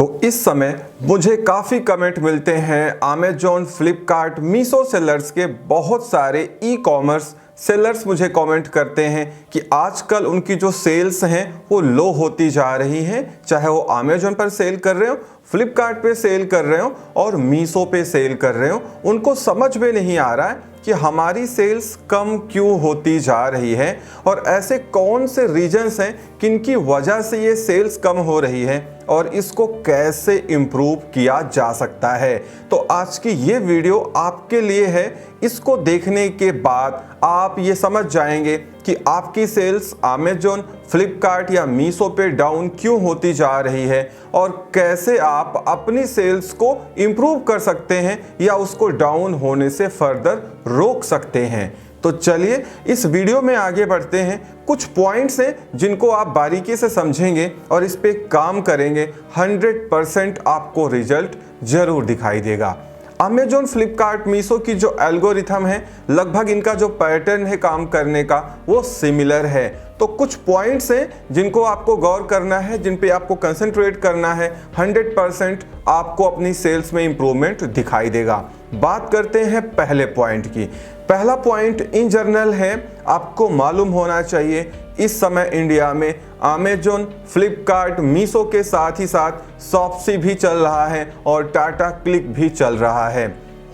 तो इस समय मुझे काफ़ी कमेंट मिलते हैं अमेजॉन, फ्लिपकार्ट, मीशो सेलर्स के। बहुत सारे ई कॉमर्स सेलर्स मुझे कमेंट करते हैं कि आजकल उनकी जो सेल्स हैं वो लो होती जा रही हैं, चाहे वो अमेजॉन पर सेल कर रहे हो, फ्लिपकार्ट पे सेल कर रहे हो और मीशो पे सेल कर रहे हो। उनको समझ में नहीं आ रहा है कि हमारी सेल्स कम क्यों होती जा रही है और ऐसे कौन से रीजंस हैं किनकी वजह से ये सेल्स कम हो रही है और इसको कैसे इम्प्रूव किया जा सकता है। तो आज की ये वीडियो आपके लिए है। इसको देखने के बाद आप ये समझ जाएंगे कि आपकी सेल्स अमेजॉन, फ्लिपकार्ट या मीशो पे डाउन क्यों होती जा रही है और कैसे आप अपनी सेल्स को इम्प्रूव कर सकते हैं या उसको डाउन होने से फर्दर रोक सकते हैं। तो चलिए इस वीडियो में आगे बढ़ते हैं। कुछ पॉइंट्स हैं जिनको आप बारीकी से समझेंगे और इस पे काम करेंगे, 100% आपको रिजल्ट जरूर दिखाई देगा। अमेजॉन, फ्लिपकार्ट, मीशो की जो एल्गोरिथम है, लगभग इनका जो पैटर्न है काम करने का वो सिमिलर है। तो कुछ पॉइंट्स हैं जिनको आपको गौर करना है, जिन पे आपको कंसंट्रेट करना है। 100% आपको अपनी सेल्स में इंप्रूवमेंट दिखाई देगा। बात करते हैं पहले पॉइंट की। पहला पॉइंट इन जनरल है, आपको मालूम होना चाहिए इस समय इंडिया में अमेजॉन, फ्लिपकार्ट, मीशो के साथ ही साथ शॉप्सी भी चल रहा है और टाटा क्लिक भी चल रहा है।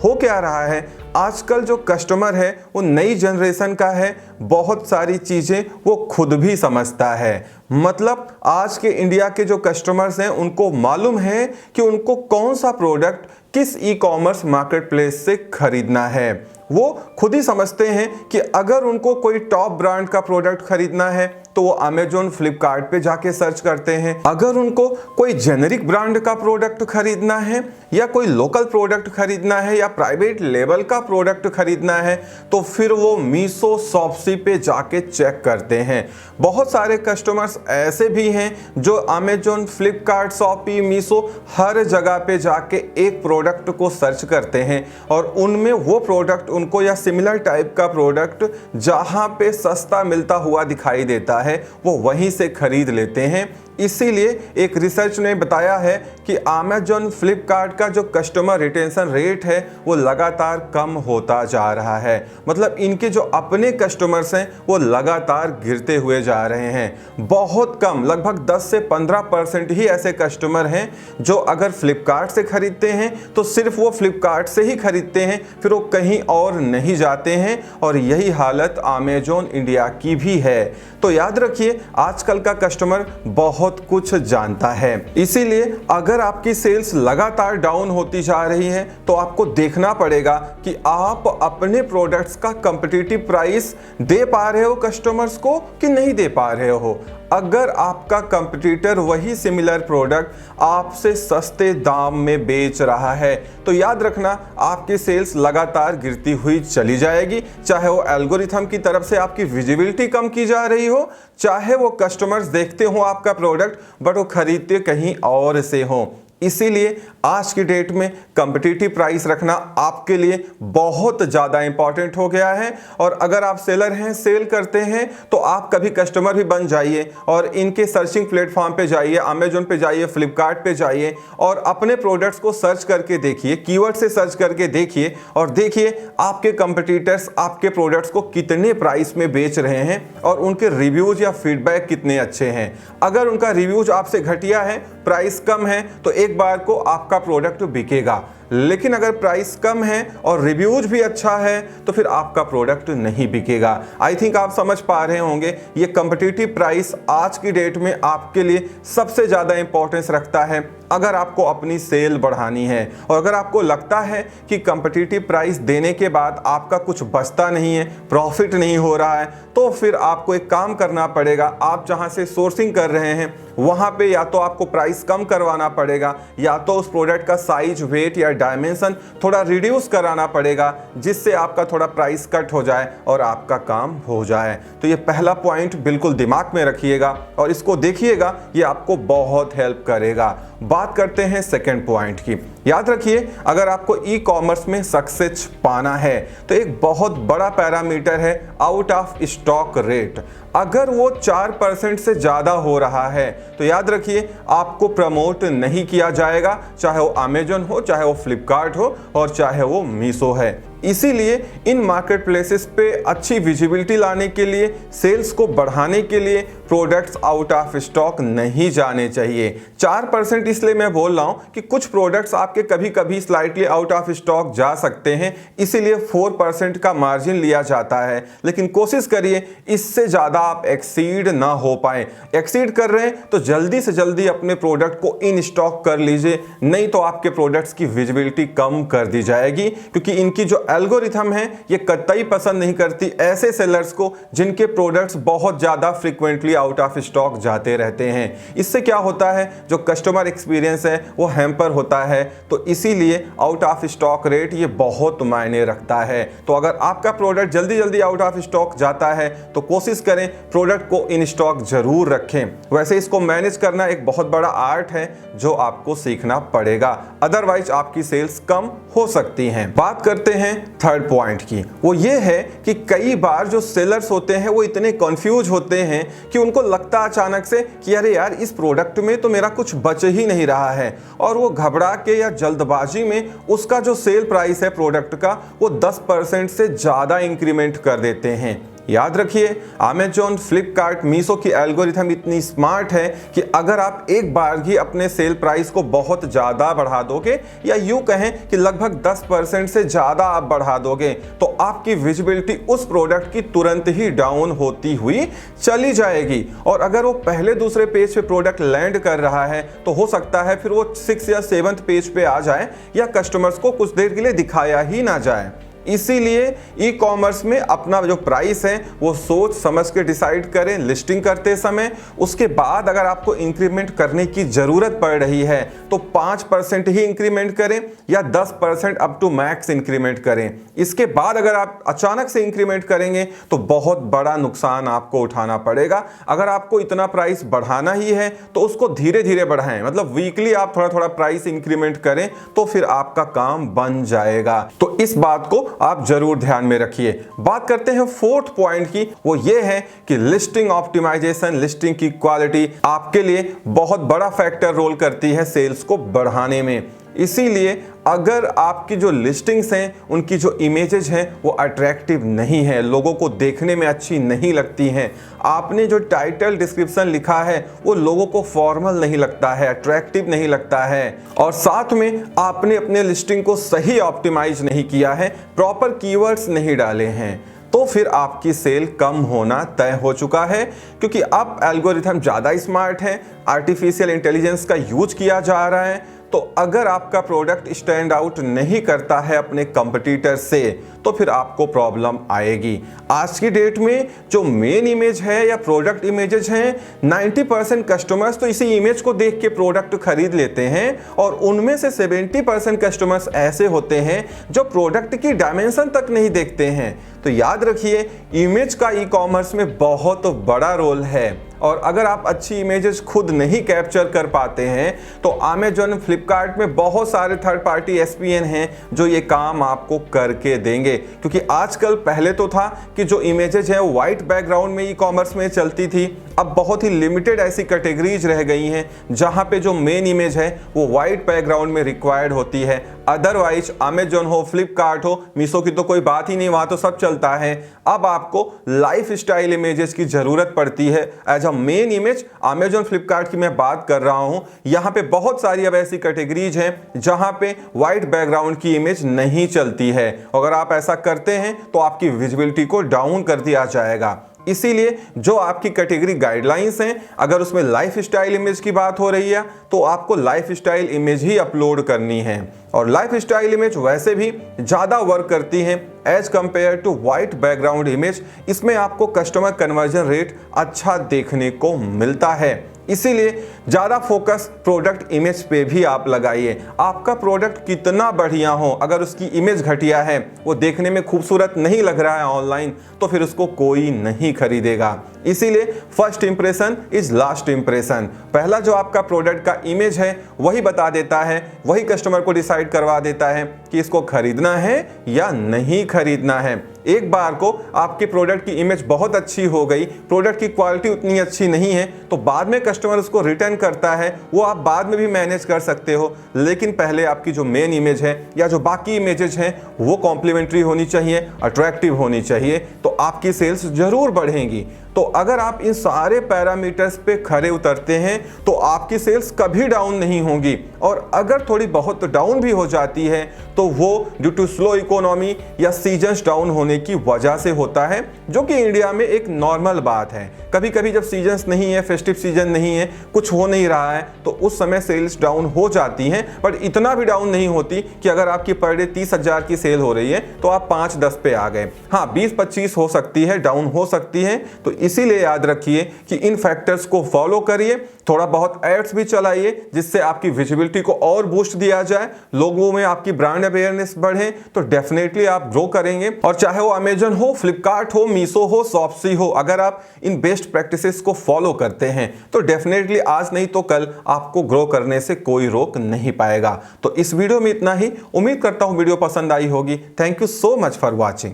हो क्या रहा है, आजकल जो कस्टमर है वो नई जनरेशन का है, बहुत सारी चीज़ें वो खुद भी समझता है। मतलब आज के इंडिया के जो कस्टमर्स हैं उनको मालूम है कि उनको कौन सा प्रोडक्ट किस ई कॉमर्स मार्केट प्लेस से खरीदना है। वो खुद ही समझते हैं कि अगर उनको कोई टॉप ब्रांड का प्रोडक्ट खरीदना है तो वो अमेजॉन, फ्लिपकार्ट पे जाके सर्च करते हैं। अगर उनको कोई जेनेरिक ब्रांड का प्रोडक्ट खरीदना है या कोई लोकल प्रोडक्ट खरीदना है या प्राइवेट लेवल का प्रोडक्ट खरीदना है तो फिर वो मीशो, शॉप्सी पे जाके चेक करते हैं। बहुत सारे कस्टमर्स ऐसे भी हैं जो अमेजॉन, फ्लिपकार्ट, शॉपी, मीशो हर जगह पे जाके एक प्रोडक्ट को सर्च करते हैं और उनमें वो प्रोडक्ट उनको या सिमिलर टाइप का प्रोडक्ट जहां पे सस्ता मिलता हुआ दिखाई देता है वो वहीं से खरीद लेते हैं। इसीलिए एक रिसर्च ने बताया है कि अमेजॉन, फ्लिपकार्ट का जो कस्टमर रिटेंशन रेट है वो लगातार कम होता जा रहा है। मतलब इनके जो अपने कस्टमर्स हैं वो लगातार गिरते हुए जा रहे हैं। बहुत कम, लगभग 10 से 15% ही ऐसे कस्टमर हैं जो अगर फ्लिपकार्ट से खरीदते हैं तो सिर्फ वो फ्लिपकार्ट से ही खरीदते हैं, फिर वो कहीं और नहीं जाते हैं। और यही हालत अमेजॉन इंडिया की भी है। तो याद रखिए, आजकल का कस्टमर बहुत कुछ जानता है। इसीलिए अगर आपकी सेल्स लगातार डाउन होती जा रही है तो आपको देखना पड़ेगा कि आप अपने प्रोडक्ट्स का कॉम्पिटिटिव प्राइस दे पा रहे हो कस्टमर्स को कि नहीं दे पा रहे हो। अगर आपका कंपटीटर वही सिमिलर प्रोडक्ट आपसे सस्ते दाम में बेच रहा है तो याद रखना आपकी सेल्स लगातार गिरती हुई चली जाएगी। चाहे वो एल्गोरिथम की तरफ से आपकी विजिबिलिटी कम की जा रही हो, चाहे वो कस्टमर्स देखते हो आपका प्रोडक्ट बट वो खरीदते कहीं और से हो। इसीलिए आज की डेट में कॉम्पिटिटिव प्राइस रखना आपके लिए बहुत ज़्यादा इंपॉर्टेंट हो गया है। और अगर आप सेलर हैं, सेल करते हैं, तो आप कभी कस्टमर भी बन जाइए और इनके सर्चिंग प्लेटफॉर्म पे जाइए, अमेजॉन पे जाइए, फ्लिपकार्ट पे जाइए और अपने प्रोडक्ट्स को सर्च करके देखिए, कीवर्ड से सर्च करके देखिए और देखिए आपके कंपटीटर्स आपके प्रोडक्ट्स को कितने प्राइस में बेच रहे हैं और उनके रिव्यूज या फीडबैक कितने अच्छे हैं। अगर उनका रिव्यूज आपसे घटिया है, प्राइस कम है, तो एक बार को आपका प्रोडक्ट बिकेगा। लेकिन अगर प्राइस कम है और रिव्यूज भी अच्छा है तो फिर आपका प्रोडक्ट नहीं बिकेगा। आई थिंक आप समझ पा रहे होंगे, ये कॉम्पिटिटिव प्राइस आज की डेट में आपके लिए सबसे ज़्यादा इंपॉर्टेंस रखता है अगर आपको अपनी सेल बढ़ानी है। और अगर आपको लगता है कि कॉम्पिटिटिव प्राइस देने के बाद आपका कुछ बचता नहीं है, प्रॉफिट नहीं हो रहा है, तो फिर आपको एक काम करना पड़ेगा। आप जहां से सोर्सिंग कर रहे हैं वहां पे या तो आपको प्राइस कम करवाना पड़ेगा या तो उस प्रोडक्ट का साइज, वेट या डायमेंशन थोड़ा रिड्यूस कराना पड़ेगा, जिससे आपका थोड़ा प्राइस कट हो जाए और आपका काम हो जाए। तो ये पहला पॉइंट बिल्कुल दिमाग में रखिएगा और इसको देखिएगा, ये आपको बहुत हेल्प करेगा। बात करते हैं सेकंड पॉइंट की। याद रखिए, अगर आपको ई कॉमर्स में सक्सेस पाना है तो एक बहुत बड़ा पैरामीटर है आउट ऑफ स्टॉक रेट। अगर वो 4% से ज़्यादा हो रहा है तो याद रखिए आपको प्रमोट नहीं किया जाएगा, चाहे वो अमेजॉन हो, चाहे वो फ्लिपकार्ट हो और चाहे वो मीशो है। इसीलिए इन मार्केट प्लेसेस पे अच्छी विजिबिलिटी लाने के लिए, सेल्स को बढ़ाने के लिए प्रोडक्ट्स आउट ऑफ स्टॉक नहीं जाने चाहिए। 4% इसलिए मैं बोल रहा हूँ कि कुछ प्रोडक्ट्स आपके कभी कभी स्लाइटली आउट ऑफ स्टॉक जा सकते हैं, इसीलिए 4% का मार्जिन लिया जाता है। लेकिन कोशिश करिए इससे ज़्यादा आप एक्सीड ना हो पाए। एक्सीड कर रहे हैं तो जल्दी से जल्दी अपने प्रोडक्ट को इन स्टॉक कर लीजिए, नहीं तो आपके प्रोडक्ट्स की विजिबिलिटी कम कर दी जाएगी, क्योंकि इनकी जो एल्गोरिथम है ये कतई पसंद नहीं करती ऐसे सेलर्स को जिनके प्रोडक्ट्स बहुत ज़्यादा फ्रीक्वेंटली आउट ऑफ स्टॉक जाते रहते हैं। इससे क्या होता है, जो कस्टमर एक्सपीरियंस है वो हैम्पर होता है। तो इसीलिए आउट ऑफ स्टॉक रेट ये बहुत मायने रखता है। तो अगर आपका प्रोडक्ट जल्दी जल्दी आउट ऑफ स्टॉक जाता है तो कोशिश करें प्रोडक्ट को इन स्टॉक जरूर रखें। वैसे इसको मैनेज करना एक बहुत बड़ा आर्ट है जो आपको सीखना पड़ेगा, अदरवाइज आपकी सेल्स कम हो सकती हैं। बात करते हैं थर्ड पॉइंट की, वो ये है कि कई बार जो सेलर्स होते हैं वो इतने कंफ्यूज होते हैं कि उनको लगता अचानक से कि अरे यार इस प्रोडक्ट में तो मेरा कुछ बच ही नहीं रहा है, और वो घबरा के या जल्दबाजी में उसका जो सेल प्राइस है प्रोडक्ट का वो 10% से ज़्यादा इंक्रीमेंट कर देते हैं। याद रखिए अमेजॉन, फ्लिपकार्ट, मीशो की एल्गोरिथम इतनी स्मार्ट है कि अगर आप एक बार ही अपने सेल प्राइस को बहुत ज़्यादा बढ़ा दोगे, या यूँ कहें कि लगभग 10% से ज़्यादा आप बढ़ा दोगे, तो आपकी विजिबिलिटी उस प्रोडक्ट की तुरंत ही डाउन होती हुई चली जाएगी। और अगर वो पहले दूसरे पेज पे प्रोडक्ट लैंड कर रहा है तो हो सकता है फिर वो 6 या 7th पेज पे आ जाए या कस्टमर्स को कुछ देर के लिए दिखाया ही ना जाए। इसीलिए ई कॉमर्स में अपना जो प्राइस है वो सोच समझ के डिसाइड करें लिस्टिंग करते समय। उसके बाद अगर आपको इंक्रीमेंट करने की ज़रूरत पड़ रही है तो 5% ही इंक्रीमेंट करें या 10% अप टू मैक्स इंक्रीमेंट करें। इसके बाद अगर आप अचानक से इंक्रीमेंट करेंगे तो बहुत बड़ा नुकसान आपको उठाना पड़ेगा। अगर आपको इतना प्राइस बढ़ाना ही है तो उसको धीरे धीरे बढ़ाएं, मतलब वीकली आप थोड़ा थोड़ा प्राइस इंक्रीमेंट करें तो फिर आपका काम बन जाएगा। तो इस बात को आप जरूर ध्यान में रखिए। बात करते हैं फोर्थ पॉइंट की, वो ये है कि लिस्टिंग ऑप्टिमाइजेशन, लिस्टिंग की क्वालिटी आपके लिए बहुत बड़ा फैक्टर रोल करती है सेल्स को बढ़ाने में। इसीलिए अगर आपकी जो लिस्टिंग्स हैं उनकी जो इमेजेस हैं वो अट्रैक्टिव नहीं है, लोगों को देखने में अच्छी नहीं लगती हैं, आपने जो टाइटल डिस्क्रिप्शन लिखा है वो लोगों को फॉर्मल नहीं लगता है, अट्रैक्टिव नहीं लगता है, और साथ में आपने अपने लिस्टिंग को सही ऑप्टिमाइज नहीं किया है, प्रॉपर कीवर्ड्स नहीं डाले हैं, तो फिर आपकी सेल कम होना तय हो चुका है। क्योंकि अब एल्गोरिथम ज़्यादा स्मार्ट है, आर्टिफिशियल इंटेलिजेंस का यूज किया जा रहा है। तो अगर आपका प्रोडक्ट स्टैंड आउट नहीं करता है अपने कंपटीटर से तो फिर आपको प्रॉब्लम आएगी। आज की डेट में जो मेन इमेज है या प्रोडक्ट इमेजेस हैं, 90% कस्टमर्स तो इसी इमेज को देख के प्रोडक्ट खरीद लेते हैं, और उनमें से 70% कस्टमर्स ऐसे होते हैं जो प्रोडक्ट की डायमेंशन तक नहीं देखते हैं। तो याद रखिए इमेज का ई कॉमर्स में बहुत बड़ा रोल है, और अगर आप अच्छी इमेजेस खुद नहीं कैप्चर कर पाते हैं तो अमेजॉन, फ्लिपकार्ट में बहुत सारे थर्ड पार्टी एसपीएन हैं जो ये काम आपको करके देंगे। क्योंकि आजकल, पहले तो था कि जो इमेजेस हैं वो वाइट बैकग्राउंड में ई कॉमर्स में चलती थी, अब बहुत ही लिमिटेड ऐसी कैटेगरीज रह गई हैं जहां पे जो मेन इमेज है वो वाइट बैकग्राउंड में रिक्वायर्ड होती है। अदरवाइज अमेजॉन हो, फ्लिपकार्ट हो, मीशो की तो कोई बात ही नहीं, वहां तो सब चलता है। अब आपको लाइफ स्टाइल इमेजेस की जरूरत पड़ती है as a main image. Amazon, Flipkart की मैं बात कर रहा हूं, यहां पे बहुत सारी अब ऐसी कैटेगरीज हैं जहां पे वाइट बैकग्राउंड की इमेज नहीं चलती है। अगर आप ऐसा करते हैं तो आपकी विजिबिलिटी को डाउन कर दिया जाएगा। इसीलिए जो आपकी कैटेगरी गाइडलाइंस हैं, अगर उसमें लाइफ स्टाइल इमेज की बात हो रही है तो आपको लाइफ स्टाइल इमेज ही अपलोड करनी है, और लाइफ स्टाइल इमेज वैसे भी ज़्यादा वर्क करती हैं as compare to white background image. इसमें आपको कस्टमर कन्वर्जन रेट अच्छा देखने को मिलता है। इसीलिए ज़्यादा फोकस प्रोडक्ट इमेज पे भी आप लगाइए। आपका प्रोडक्ट कितना बढ़िया हो, अगर उसकी इमेज घटिया है, वो देखने में खूबसूरत नहीं लग रहा है ऑनलाइन, तो फिर उसको कोई नहीं खरीदेगा। इसीलिए first impression is last impression. पहला जो आपका प्रोडक्ट का इमेज है वही बता देता है, वही कस्टमर को डिसाइड करवा देता है कि इसको खरीदना है या नहीं खरीदना है। एक बार को आपकी प्रोडक्ट की इमेज बहुत अच्छी हो गई, प्रोडक्ट की क्वालिटी उतनी अच्छी नहीं है, तो बाद में कस्टमर उसको रिटर्न करता है, वो आप बाद में भी मैनेज कर सकते हो। लेकिन पहले आपकी जो मेन इमेज है या जो बाकी इमेजेस हैं वो कॉम्प्लीमेंट्री होनी चाहिए, अट्रैक्टिव होनी चाहिए, तो आपकी सेल्स जरूर बढ़ेंगी। तो अगर आप इन सारे पैरामीटर्स पे खरे उतरते हैं तो आपकी सेल्स कभी डाउन नहीं होंगी। और अगर थोड़ी बहुत डाउन भी हो जाती है तो वो ड्यू टू स्लो इकोनॉमी या सीजन्स डाउन होने की वजह से होता है, जो कि इंडिया में एक नॉर्मल बात है। कभी कभी जब सीजन्स नहीं है, फेस्टिव सीजन नहीं है, कुछ हो नहीं रहा है, तो उस समय सेल्स डाउन हो जाती हैं, बट इतना भी डाउन नहीं होती कि अगर आपकी पर डे 30,000 की सेल हो रही है तो आप 5-10 पे आ गए। हाँ, 20-25 हो सकती है, डाउन हो सकती है। तो इसीलिए याद रखिए कि इन फैक्टर्स को फॉलो करिए, थोड़ा बहुत एड्स भी चलाइए जिससे आपकी विजिबिलिटी को और बूस्ट दिया जाए, लोगों में आपकी ब्रांड अवेयरनेस बढ़े, तो डेफिनेटली आप ग्रो करेंगे। और चाहे वो अमेजन हो, फ्लिपकार्ट हो, मीशो हो, शॉप्सी हो, अगर आप इन बेस्ट प्रैक्टिसेस को फॉलो करते हैं तो डेफिनेटली आज नहीं तो कल आपको ग्रो करने से कोई रोक नहीं पाएगा। तो इस वीडियो में इतना ही। उम्मीद करता हूं वीडियो पसंद आई होगी। Thank you so much for watching.